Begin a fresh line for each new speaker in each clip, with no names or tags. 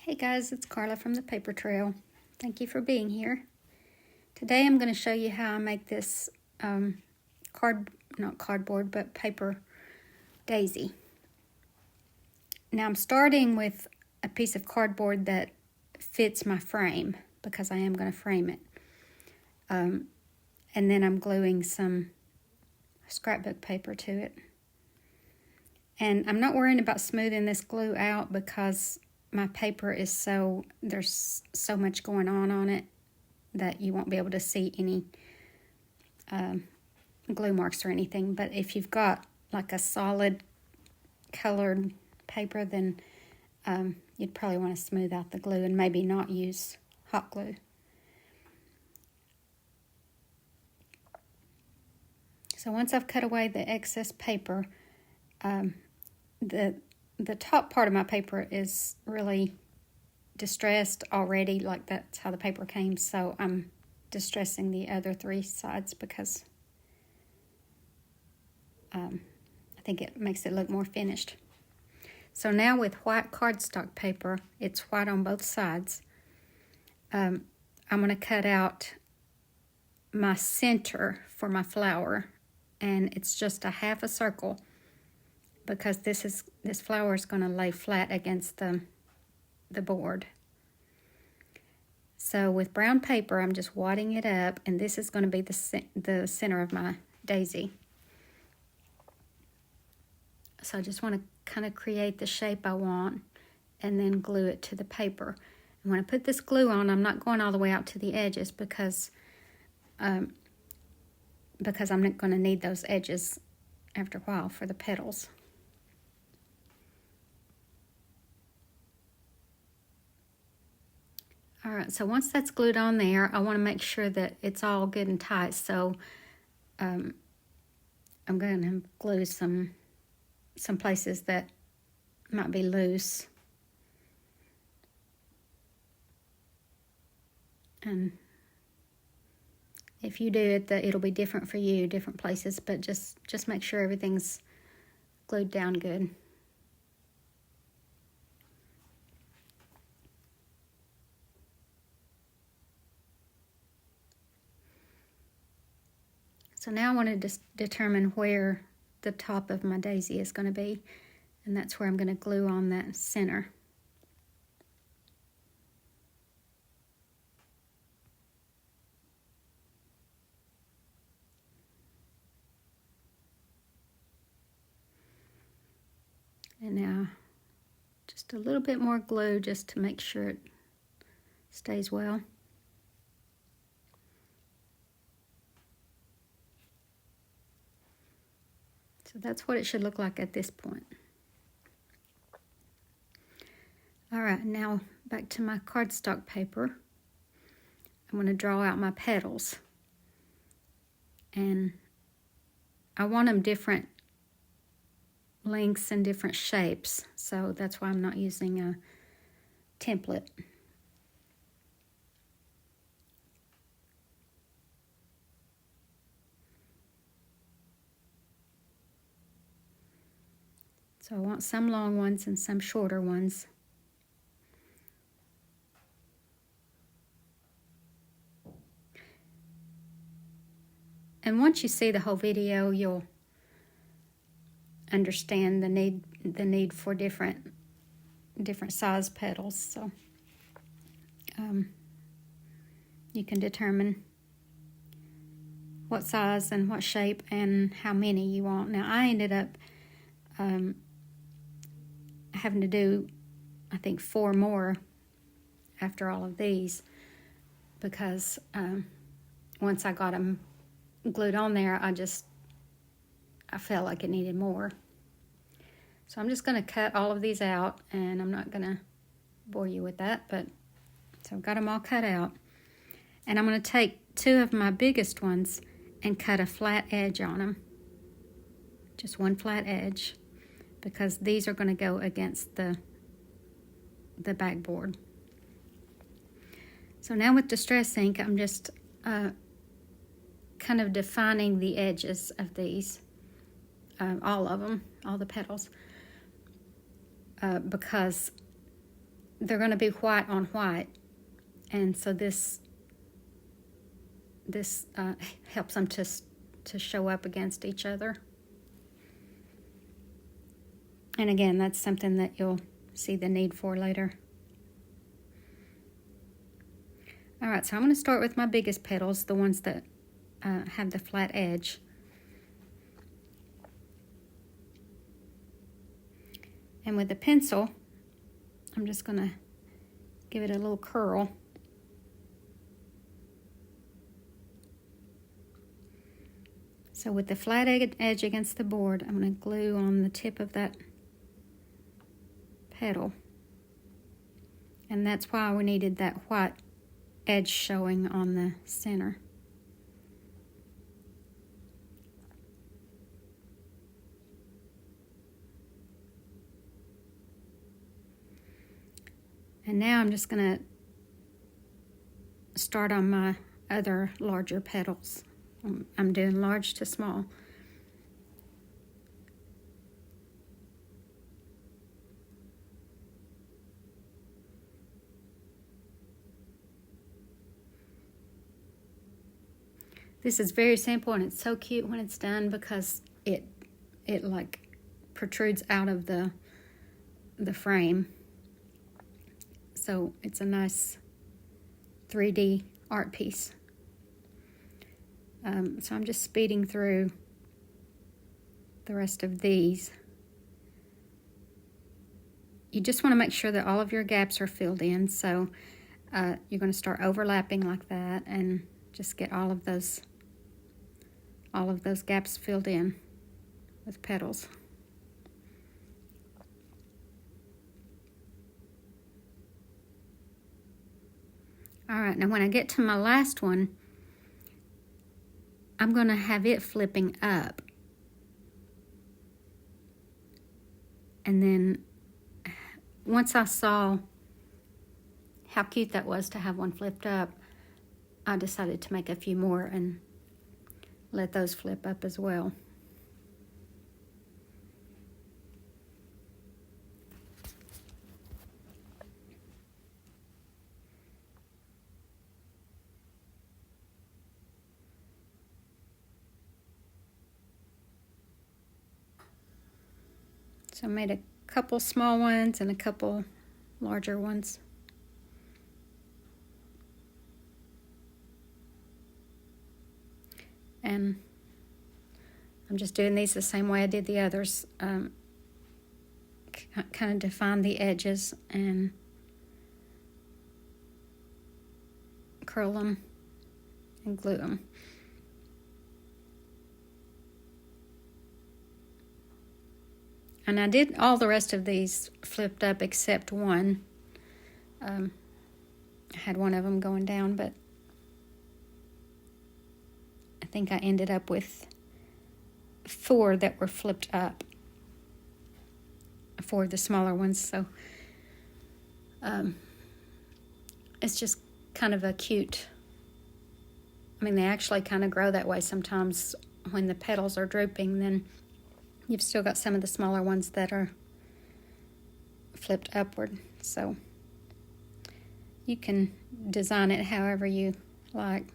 Hey guys, it's Carla from the Paper Trail. Thank you for being here. Today I'm going to show you how I make this not cardboard, but paper daisy. Now I'm starting with a piece of cardboard that fits my frame because I am going to frame it. And then I'm gluing some scrapbook paper to it. And I'm not worrying about smoothing this glue out because my paper is there's so much going on it that you won't be able to see any glue marks or anything. But if you've got like a solid colored paper, then you'd probably want to smooth out the glue and maybe not use hot glue. So once I've cut away the excess paper, the top part of my paper is really distressed already, like that's how the paper came, so I'm distressing the other three sides because I think it makes it look more finished. So now with white cardstock paper, it's white on both sides, I'm going to cut out my center for my flower, and it's just a half a circle because this flower is going to lay flat against the board. So with brown paper, I'm just wadding it up, and this is going to be the center of my daisy. So I just want to kind of create the shape I want and then glue it to the paper. And when I put this glue on, I'm not going all the way out to the edges because I'm not going to need those edges after a while for the petals. Alright, so once that's glued on there, I want to make sure that it's all good and tight. So I'm going to glue some places that might be loose. And if you do it, it'll be different for you, different places, but just make sure everything's glued down good. So now I want to determine where the top of my daisy is going to be, and that's where I'm going to glue on that center. And now just a little bit more glue just to make sure it stays well. So that's what it should look like at this point. Alright, now back to my cardstock paper. I'm going to draw out my petals. And I want them different lengths and different shapes, so that's why I'm not using a template. So I want some long ones and some shorter ones. And once you see the whole video, you'll understand the need for different size petals. So you can determine what size and what shape and how many you want. Now I ended up having to do, I think, 4 more after all of these because once I got them glued on there, I felt like it needed more. So I'm just going to cut all of these out, and I'm not going to bore you with that, but so I've got them all cut out. And I'm going to take 2 of my biggest ones and cut a flat edge on them. Just one flat edge, because these are going to go against the backboard. So now with Distress ink, I'm just kind of defining the edges of these, all of them, all the petals, because they're going to be white on white, and so this helps them to show up against each other. And again, that's something that you'll see the need for later. All right, so I'm going to start with my biggest petals, the ones that have the flat edge. And with the pencil, I'm just going to give it a little curl. So with the flat edge against the board, I'm going to glue on the tip of that petal. And that's why we needed that white edge showing on the center. And now I'm just going to start on my other larger petals. I'm doing large to small. This is very simple, and it's so cute when it's done because it like protrudes out of the frame. So it's a nice 3D art piece. So I'm just speeding through the rest of these. You just want to make sure that all of your gaps are filled in. So you're going to start overlapping like that and just get all of those gaps filled in with petals. All right, now when I get to my last one, I'm going to have it flipping up. And then once I saw how cute that was to have one flipped up, I decided to make a few more and let those flip up as well. So I made a couple small ones and a couple larger ones. And I'm just doing these the same way I did the others. Kind of define the edges and curl them and glue them. And I did all the rest of these flipped up except one. I had one of them going down, but I think I ended up with 4 that were flipped up. 4 of the smaller ones, so it's just kind of a cute, I mean, they actually kind of grow that way sometimes when the petals are drooping. Then you've still got some of the smaller ones that are flipped upward. So you can design it however you like.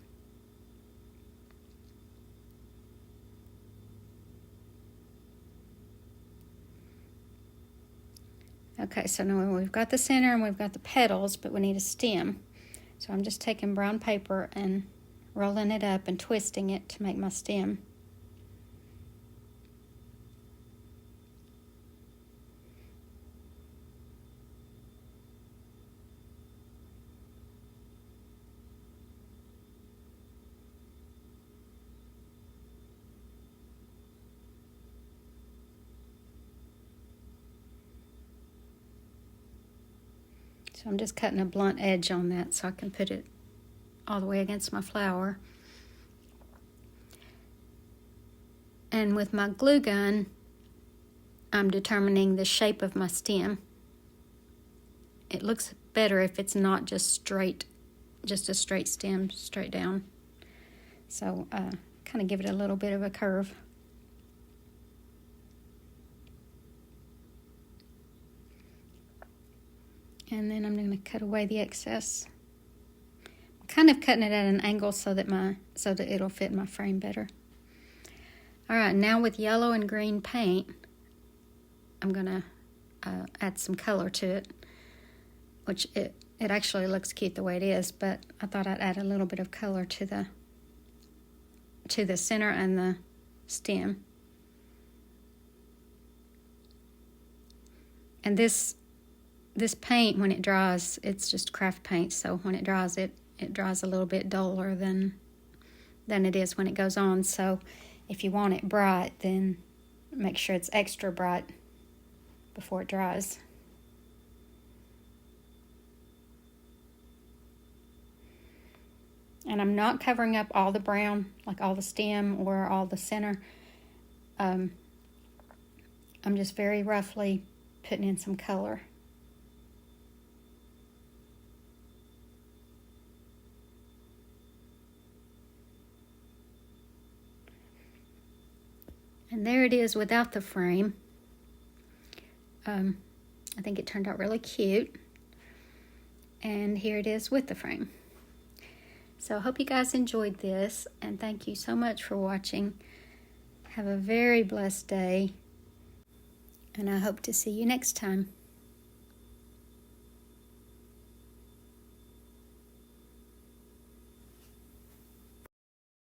Okay, so now we've got the center and we've got the petals, but we need a stem. So I'm just taking brown paper and rolling it up and twisting it to make my stem. So I'm just cutting a blunt edge on that so I can put it all the way against my flower. And with my glue gun, I'm determining the shape of my stem. It looks better if it's not just straight, just a straight stem, straight down. So kind of give it a little bit of a curve. And then I'm going to cut away the excess. I'm kind of cutting it at an angle so that it'll fit my frame better. All right, now with yellow and green paint, I'm going to add some color to it, which it actually looks cute the way it is, but I thought I'd add a little bit of color to the center and the stem. And this paint, when it dries, it's just craft paint, so when it dries, it dries a little bit duller than it is when it goes on. So if you want it bright, then make sure it's extra bright before it dries. And I'm not covering up all the brown, like all the stem or all the center. I'm just very roughly putting in some color. And there it is without the frame. I think it turned out really cute. And here it is with the frame. So I hope you guys enjoyed this, and thank you so much for watching. Have a very blessed day, and I hope to see you next time.